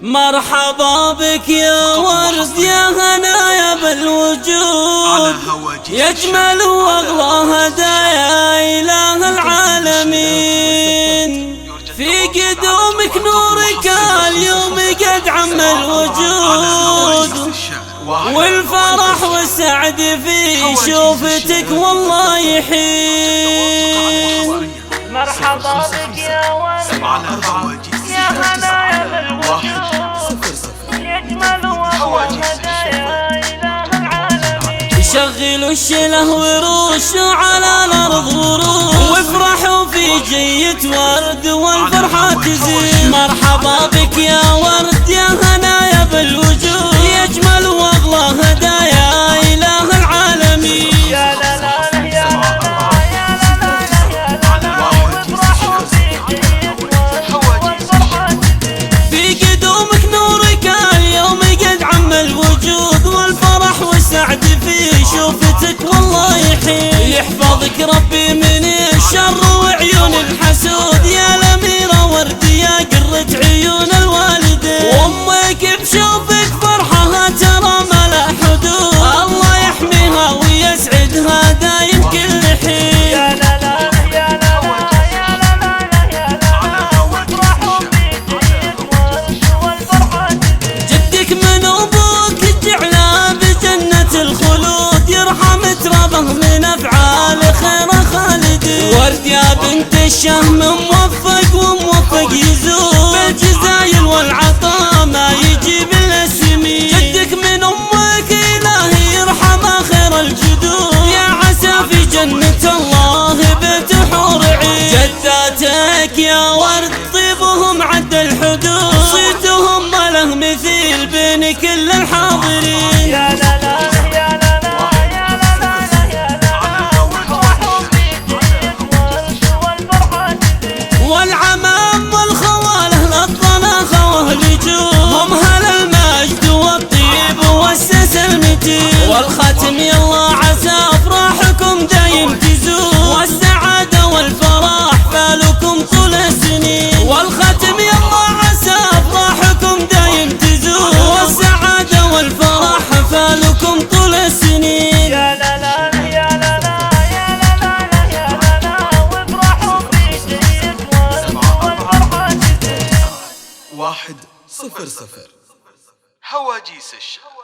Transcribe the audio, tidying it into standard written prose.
مرحبا بك يا ورد يا هنايا بالوجود، يجمل واغلى هدايا إله العالمين. في قدومك نورك اليوم قد عم الوجود، والفرح والسعد في شوفتك والله يحين. مرحبا بك يا ورد يا هنايا بالوجود، يجمل واغلى هدايا إله العالمين. شغلوا الشله وروشوا على الأرض ورود، وافرحوا في جية ورد والفرحة تزيد. مرحبا بك يا ورد يا هنايا بالوجود، يجمل واغلى هدايا إله العالمين. يا لا لا يا لا يا لا يا لا، وافرحوا في جية ورد والفرحة تزيد. في قدومك نورك اليوم قد عم الوجود، والفرح والسعد في شوفتك والله يحين. يحفظك ربي من الشر وعيون الحسود، يا الأميرة ورد يا قرة عيون الوالدين. وأمك بشوفك فرحها ترى ما لا حدود، الله يحميها ويسعدها دايم كل حين. يا لا لا يا لا يا لا يا لا، وافرحوا في جية ورد والفرحة تزيد. جدك من أبوك جعله بجنة الخلود، يرحم ترابه من أفعال خير خالدين. ورد يا بنت الشهم موفق وموفق يزور، بالجزايل والعطاء ما يجيب إلا السمين. جدك من أمك إلهي يرحمه خير الجدود، يا عسى في جنة الله بيت حور عين. جداتك يا ورد طيبهم عد الحدود، صيتهم ما له مثيل بين كل الحاضرين. يا لا لا يا لا يا لا يا لا، وافرحوا في جية ورد والفرحة تزيد. والعمام والخواله للطلاخة واهل جود، هم هل المجد والطيب والسس المتين. والختم يلا عسى افراحكم دايم تزول، والسعادة والفرح فالكم طول السنين. والختم يلا عسى افراحكم دايم تزول، والسعادة والفرح فالكم طول السنين. يا لا لا يا لا يا لا يا لا، وافرحوا في جية ورد والفرحة تزيد. 100 هواجيس الشعر.